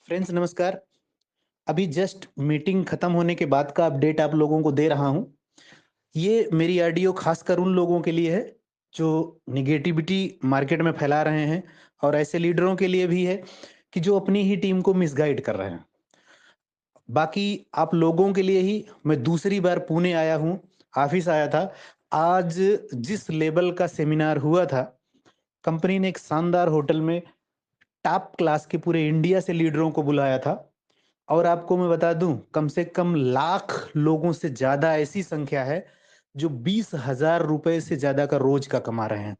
Friends नमस्कार। अभी just meeting खत्म होने के बाद का अपडेट आप लोगों को दे रहा हूँ। ये मेरी ऑडियो खासकर उन लोगों के लिए है जो नेगेटिविटी मार्केट में फैला रहे हैं और ऐसे लीडरों के लिए भी है कि जो अपनी ही टीम को मिसगाइड कर रहे हैं। बाकी आप लोगों के लिए ही मैं दूसरी बार पुणे आया हूँ, ऑफिस आया था। आज जिस लेवल का सेमिनार हुआ था, कंपनी ने एक शानदार होटल में टॉप क्लास के पूरे इंडिया से लीडरों को बुलाया था। और आपको मैं बता दूं, कम से कम लाख लोगों से ज्यादा ऐसी संख्या है जो 20,000 रुपए से ज्यादा का रोज का कमा रहे हैं।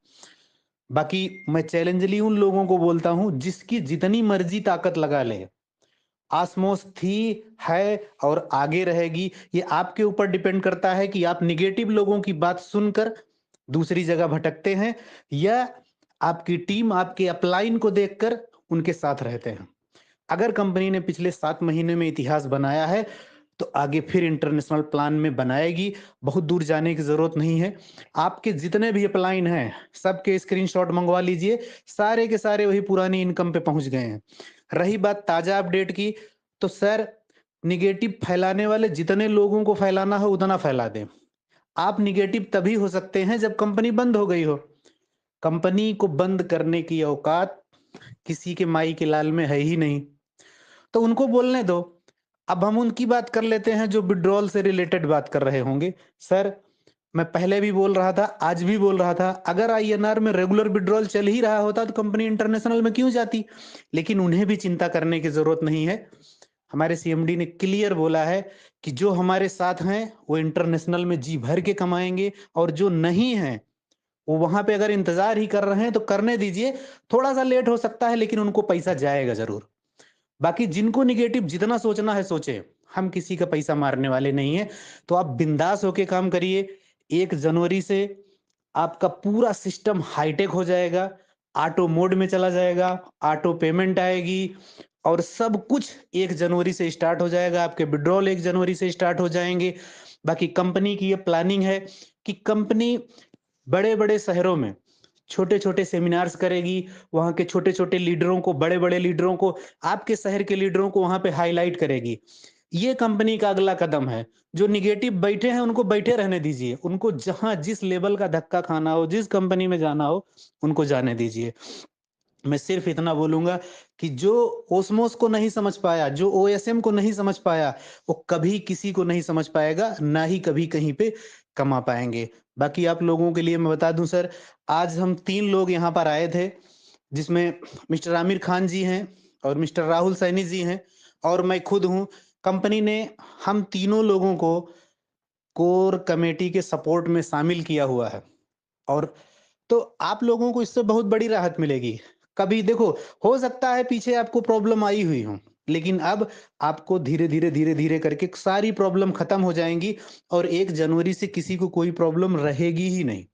बाकी मैं चैलेंजली उन लोगों को बोलता हूं जिसकी जितनी मर्जी ताकत लगा ले, आसमोस थी, है और आगे रहेगी। ये आपके ऊपर डिपेंड करता है कि आप निगेटिव लोगों की बात सुनकर दूसरी जगह भटकते हैं या आपकी टीम आपके अपलाइन को देखकर उनके साथ रहते हैं। अगर कंपनी ने पिछले 7 महीने में इतिहास बनाया है, तो आगे फिर इंटरनेशनल प्लान में बनाएगी। बहुत दूर जाने की ज़रूरत नहीं है। आपके जितने भी अपलाइन हैं, सबके स्क्रीनशॉट मंगवा लीजिए। सारे के सारे वही पुरानी इनकम पे पहुँच गए हैं। रही बात ताज़ा अपडेट की, तो सर नेगेटिव फैलाने वाले जितने लोगों को फैलाना हो उतना फैला दें। आप नेगेटिव तभी हो सकते हैं जब कंपनी बंद हो गई हो। कंपनी को बंद करने की औकात किसी के माई के लाल में है ही नहीं। तो उनको बोलने दो। अब हम उनकी बात कर लेते हैं जो विथड्रॉल से रिलेटेड बात कर रहे होंगे। सर, मैं पहले भी बोल रहा था, आज भी बोल रहा था, अगर आईएनआर में रेगुलर विथड्रॉल चल ही रहा होता तो कंपनी इंटरनेशनल में क्यों जाती? लेकिन उन्हें भी चिंता करने की ज़रूरत नहीं है। हमारे सीएमडी ने क्लियर बोला है कि जो हमारे साथ हैं, वो इंटरनेशनल में जी भर के कमाएँगे और जो नहीं हैं, वो वहाँ पे अगर इंतज़ार ही कर रहे हैं तो करने दीजिए। थोड़ा-सा लेट हो सकता है लेकिन उनको पैसा जाएगा ज़रूर। बाकी जिनको नेगेटिव जितना सोचना है सोचे, हम किसी का पैसा मारने वाले नहीं है। तो आप बिंदास होके काम करिए। 1 जनवरी से आपका पूरा सिस्टम हाईटेक हो जाएगा, ऑटो मोड में चला जाएगा, ऑटो पेमेंट आएगी और सब कुछ 1 जनवरी से स्टार्ट हो जाएगा। आपके विड्रॉल 1 जनवरी से स्टार्ट हो जाएंगे। बाकी कंपनी की ये प्लानिंग है कि कंपनी बड़े-बड़े शहरों में छोटे-छोटे सेमिनार्स करेगी, वहाँ के छोटे-छोटे लीडरों को, बड़े-बड़े लीडरों को, आपके शहर के लीडरों को वहाँ पे हाइलाइट करेगी। ये कंपनी का अगला कदम है। जो नेगेटिव बैठे हैं, उनको बैठे रहने दीजिए। उनको जहाँ जिस लेवल का धक्का खाना हो, जिस कंपनी में जाना हो, उनको जाने दीजिए। मैं सिर्फ इतना बोलूँगा कि जो ओस्मोस को नहीं समझ पाया, जो ओएसएम को नहीं समझ पाया, वो कभी किसी को नहीं समझ पाएगा, ना ही कभी कहीं पे कमा पाएँगे। बाकी आप लोगों के लिए मैं बता दूँ सर, आज हम 3 लोग यहाँ पर आए थे, जिसमें मिस्टर आमिर खान जी हैं और मिस्टर राहुल सैनी जी हैं और मैं खुद हूँ। कंपनी ने हम तीनों लोगों को कोर कमेटी के सपोर्ट में शामिल किया हुआ है और तो आप लोगों को इससे बहुत बड़ी राहत मिलेगी। कभी देखो, हो सकता है पीछे आपको प्रॉब्लम आई हुई हो, लेकिन अब आपको धीरे-धीरे, धीरे-धीरे करके सारी प्रॉब्लम खत्म हो जाएँगी और 1 जनवरी से किसी को कोई प्रॉब्लम रहेगी ही नहीं।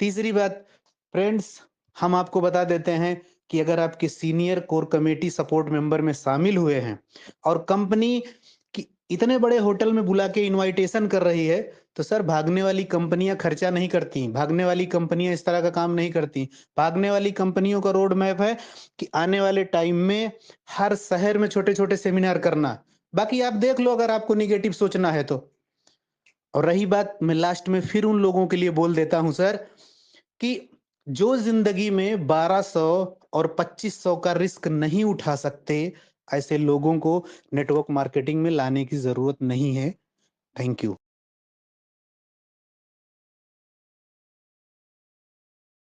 तीसरी बात, फ्रेंड्स, हम आपको बता देते हैं कि अगर आपके senior core committee support member में शामिल हुए हैं और कंपनी कि इतने बड़े होटल में बुला के इनविटेशन कर रही है, तो सर भागने वाली कंपनियाँ खर्चा नहीं करती, भागने वाली कंपनियाँ इस तरह का काम नहीं करती। भागने वाली कंपनियों का रोड मैप है कि आने वाले टाइम में हर शहर में छोटे-छोटे सेमिनार करना। बाकी आप देख लो अगर आपको नेगेटिव सोचना है तो। और रही बात, मैं लास्ट में फिर उन लोगों के लिए बोल देता हूँ सर कि जो ज़िंदगी में 1200 और 2500 का रिस्क नहीं उठा सकते, ऐसे लोगों को नेटवर्क मार्केटिंग में लाने की ज़रूरत नहीं है। Thank you.